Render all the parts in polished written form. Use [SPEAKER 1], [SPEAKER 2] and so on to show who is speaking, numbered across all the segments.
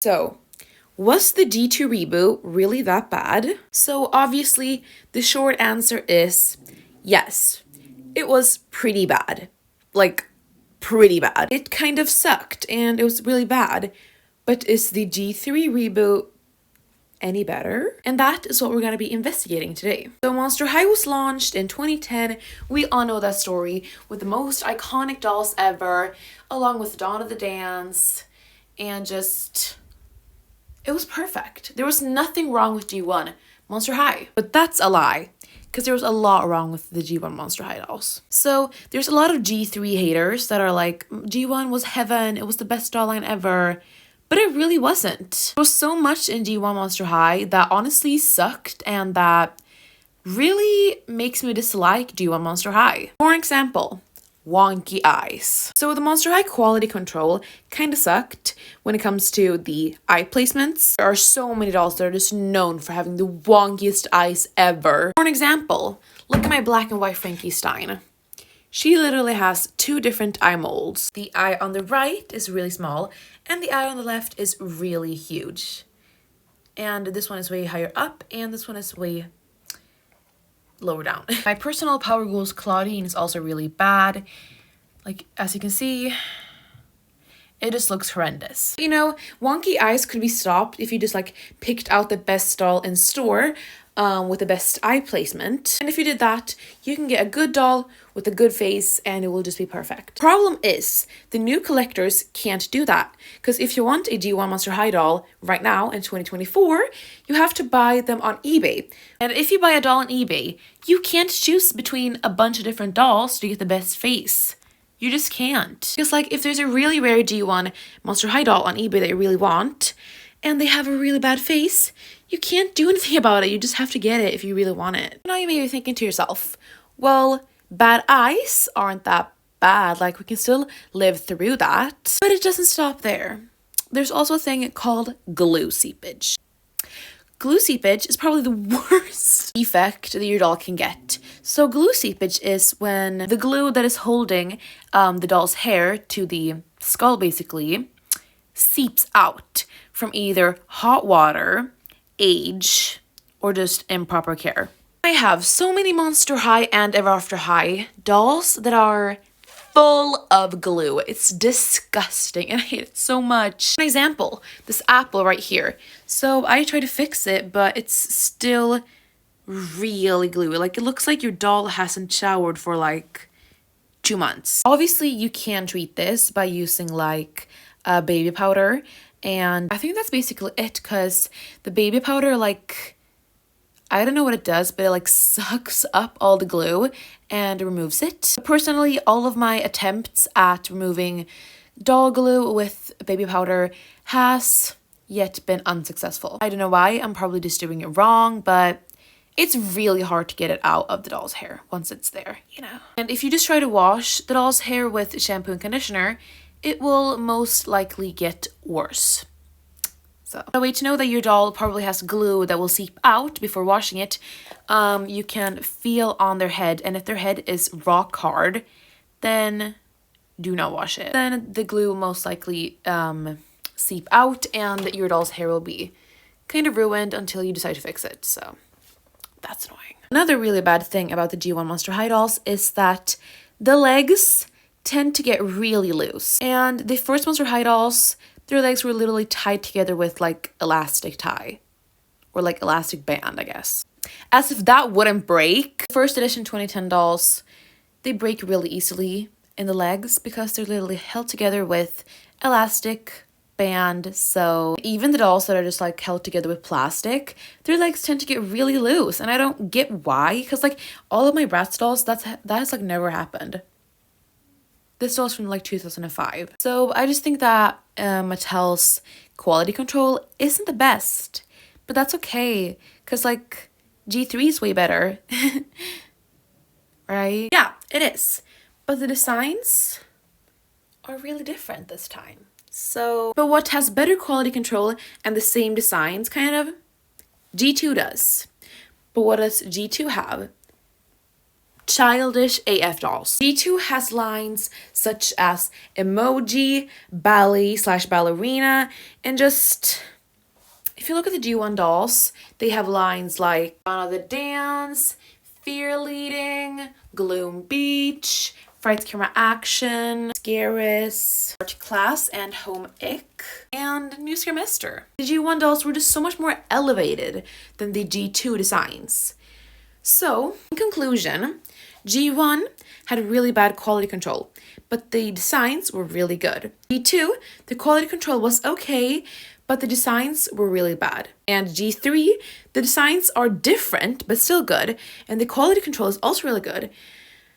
[SPEAKER 1] So, was the G2 reboot really that bad? So obviously, the short answer is yes. It was pretty bad. Like, pretty bad. It kind of sucked and it was really bad. But is the G3 reboot any better? And that is what we're going to be investigating today. So Monster High was launched in 2010. We all know that story, with the most iconic dolls ever, along with Dawn of the Dance, and just... it was perfect. There was nothing wrong with G1 Monster High. But that's a lie, because there was a lot wrong with the G1 Monster High dolls. So there's a lot of G3 haters that are like, G1 was heaven, it was the best doll line ever. But it really wasn't. There was so much in G1 Monster High that honestly sucked and that really makes me dislike G1 Monster High. For example, wonky eyes. So the Monster High quality control kind of sucked when it comes to the eye placements. There are so many dolls that are just known for having the wonkiest eyes ever. For an example, look at my black and white Frankenstein. She literally has two different eye molds. The eye on the right is really small and the eye on the left is really huge. And this one is way higher up and this one is way lower down. My personal Power Ghouls Claudine is also really bad. Like, as you can see, it just looks horrendous. You know, wonky eyes could be stopped if you just like picked out the best doll in store with the best eye placement. And if you did that, you can get a good doll with a good face and it will just be perfect. Problem is, the new collectors can't do that. Because if you want a G1 Monster High doll right now in 2024, you have to buy them on eBay. And if you buy a doll on eBay, you can't choose between a bunch of different dolls to get the best face. You just can't. Because like, if there's a really rare G1 Monster High doll on eBay that you really want, and they have a really bad face, you can't do anything about it. You just have to get it if you really want it. Now you may be thinking to yourself, well, bad eyes aren't that bad. Like, we can still live through that. But it doesn't stop there. There's also a thing called glue seepage. Glue seepage is probably the worst defect that your doll can get. So glue seepage is when the glue that is holding the doll's hair to the skull basically seeps out from either hot water, age, or just improper care. I have so many Monster High and Ever After High dolls that are full of glue. It's disgusting and I hate it so much. An example, this apple right here. So I tried to fix it, but it's still really gluey. Like, it looks like your doll hasn't showered for like 2 months. Obviously, you can treat this by using like baby powder. And I think that's basically it, because the baby powder, like, I don't know what it does, but it like sucks up all the glue and removes it. Personally, all of my attempts at removing doll glue with baby powder has yet been unsuccessful. I don't know why, I'm probably just doing it wrong, but it's really hard to get it out of the doll's hair once it's there, you know. And if you just try to wash the doll's hair with shampoo and conditioner, it will most likely get worse. So, a way to know that your doll probably has glue that will seep out before washing it, you can feel on their head, and if their head is rock hard, then do not wash it. Then the glue will most likely seep out and your doll's hair will be kind of ruined until you decide to fix it. So that's annoying. Another really bad thing about the G1 Monster High dolls is that the legs tend to get really loose. And the first Monster High dolls, their legs were literally tied together with like elastic tie or like elastic band, I guess. As if that wouldn't break. First edition 2010 dolls, they break really easily in the legs because they're literally held together with elastic band. So even the dolls that are just like held together with plastic, their legs tend to get really loose. And I don't get why, because like all of my Bratz dolls, that has like never happened. This doll's from like 2005. So I just think that Mattel's quality control isn't the best. But that's okay, because like G3 is way better. Right? Yeah, it is. But the designs are really different this time. So, but what has better quality control and the same designs kind of? G2 does. But what does G2 have? childish AF dolls. G2 has lines such as emoji, ballet / ballerina, and just, if you look at the G1 dolls, they have lines like Donna the Dance, Fear Leading, Gloom Beach, Frights Camera Action, Scaris, Art Class, and Home Ick, and New Scare Mister. The G1 dolls were just so much more elevated than the G2 designs. So, in conclusion, G1 had really bad quality control, but the designs were really good. G2, the quality control was okay, but the designs were really bad. And G3, the designs are different, but still good, and the quality control is also really good.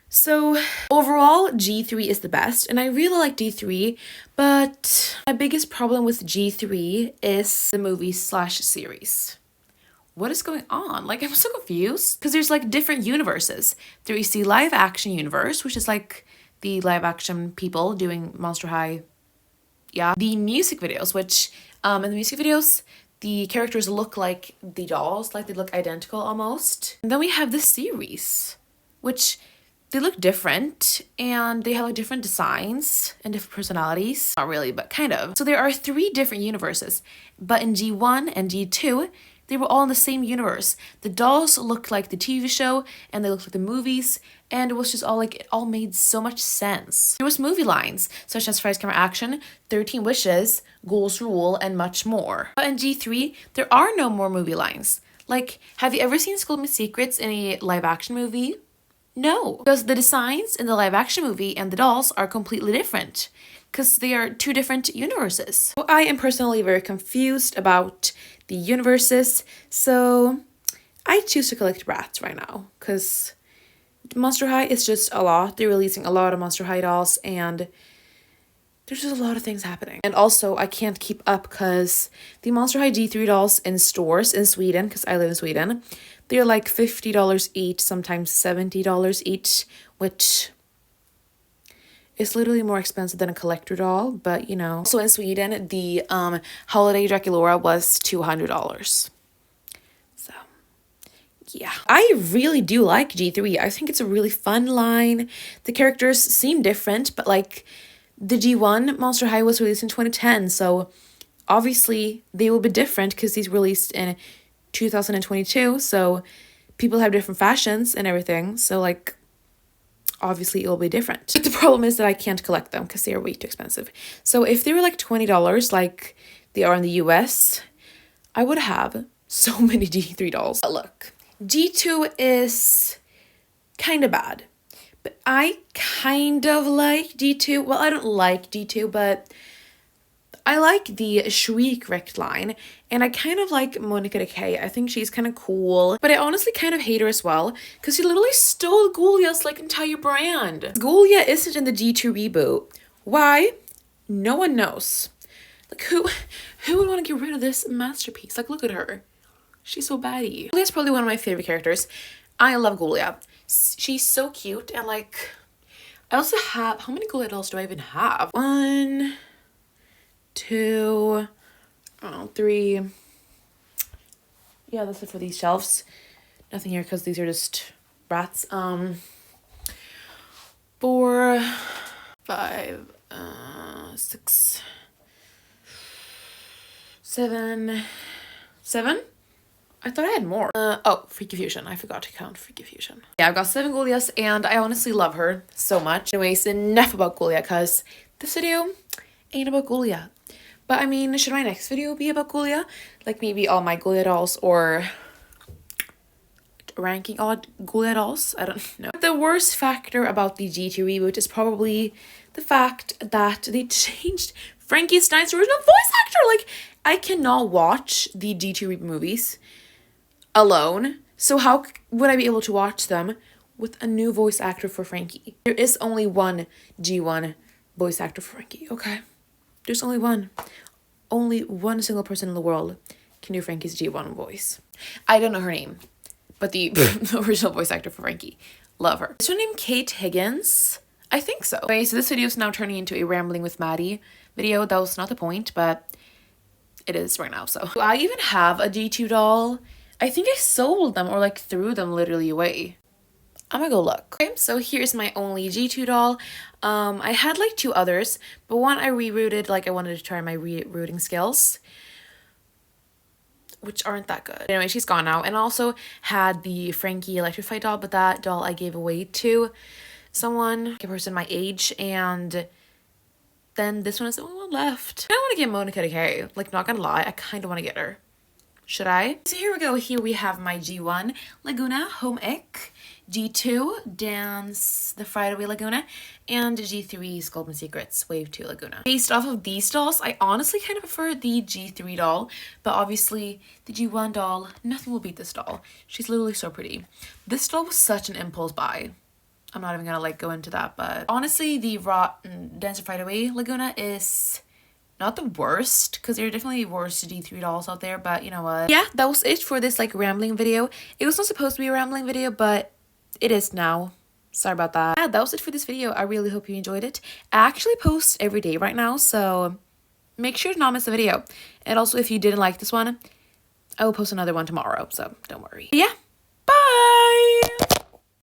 [SPEAKER 1] So overall, G3 is the best, and I really like G3, but my biggest problem with G3 is the movie / series. What is going on? Like, I'm so confused, because there's like different universes. There is the live action universe, which is like the live action people doing Monster High. Yeah. The music videos, which in the music videos, the characters look like the dolls, like they look identical almost. And then we have the series, which they look different, and they have like different designs and different personalities. Not really, but kind of. So there are 3 different universes, but in G1 and G2, they were all in the same universe. The dolls looked like the TV show, and they looked like the movies, and it was just all like, it all made so much sense. There was movie lines, such as Frights Camera Action, 13 Wishes, Ghouls Rule, and much more. But in G3, there are no more movie lines. Like, have you ever seen School Me Secrets in a live action movie? No, because the designs in the live action movie and the dolls are completely different, because they are 2 different universes. So I am personally very confused about the universes, so I choose to collect Bratz right now, because Monster High is just a lot. They're releasing a lot of Monster High dolls, and there's just a lot of things happening. And also, I can't keep up because the Monster High G3 dolls in stores in Sweden, because I live in Sweden, they're like $50 each, sometimes $70 each, which is literally more expensive than a collector doll, but you know. Also in Sweden, the Holiday Draculaura was $200. So, yeah. I really do like G3. I think it's a really fun line. The characters seem different, but like the G1 Monster High was released in 2010, so obviously they will be different because these released in 2022, so people have different fashions and everything, so like obviously it will be different. But the problem is that I can't collect them because they are way too expensive. So if they were like $20 like they are in the US, I would have so many G3 dolls. But look, G2 is kind of bad, but I kind of like G2. Well, I don't like G2, but I like the Shriek Wrecked line, and I kind of like Monica Decay. I think she's kind of cool, but I honestly kind of hate her as well, because she literally stole Ghoulia's like entire brand. Ghoulia isn't in the G2 reboot. Why? No one knows. Like, who would want to get rid of this masterpiece? Like, look at her. She's so baddie. Ghoulia's probably one of my favorite characters. I love Ghoulia. She's so cute, and like, I also have, how many Ghoulia dolls do I even have? 1, 2, 3. Yeah, that's it for these shelves. Nothing here because these are just Bratz. 4, 5, 6, 7. I thought I had more. Oh, Freaky Fusion. I forgot to count Freaky Fusion. Yeah, I've got 7 Ghoulias, and I honestly love her so much. Anyways, enough about Ghoulia, because this video ain't about Ghoulia. But I mean, should my next video be about Ghoulia? Like maybe all my Ghoulia dolls, or ranking odd Ghoulia dolls? I don't know. The worst factor about the G2 reboot is probably the fact that they changed Frankenstein's original voice actor. Like, I cannot watch the G2 reboot movies alone. So how would I be able to watch them with a new voice actor for Frankie? There is only one G1 voice actor for Frankie, okay? There's only one. Only one single person in the world can do Frankie's G1 voice. I don't know her name, but the original voice actor for Frankie. Love her. Is her name Kate Higgins? I think so. Okay, so this video is now turning into a Rambling with Maddie video. That was not the point, but it is right now, so. I even have a G2 doll. I think I sold them or like threw them literally away. I'm gonna go look. Okay, so here's my only G2 doll. I had like 2 others, but one I rerouted, like I wanted to try my rerouting skills, which aren't that good. Anyway, she's gone now. And I also had the Frankie electrified doll, but that doll I gave away to someone, a person my age, and then this one is the only one left. I don't want to get Monica Decay. Like, not gonna lie, I kind of want to get her. Should I? So here we go. Here we have my G1 Laguna Home Ick, G2 Dance the Fried Away Laguna, and G3 Sculpt Secrets Wave 2 Laguna. Based off of these dolls, I honestly kind of prefer the G3 doll, but obviously the G1 doll, nothing will beat this doll. She's literally so pretty. This doll was such an impulse buy. I'm not even gonna like go into that, but honestly the Dance the Fried Away Laguna is not the worst, because there are definitely worse G3 dolls out there, but you know what. Yeah, that was it for this like rambling video. It was not supposed to be a rambling video, but it is now. Sorry about that. Yeah, that was it for this video. I really hope you enjoyed it. I actually post every day right now, so make sure to not miss a video. And also, if you didn't like this one, I will post another one tomorrow, so don't worry. But yeah,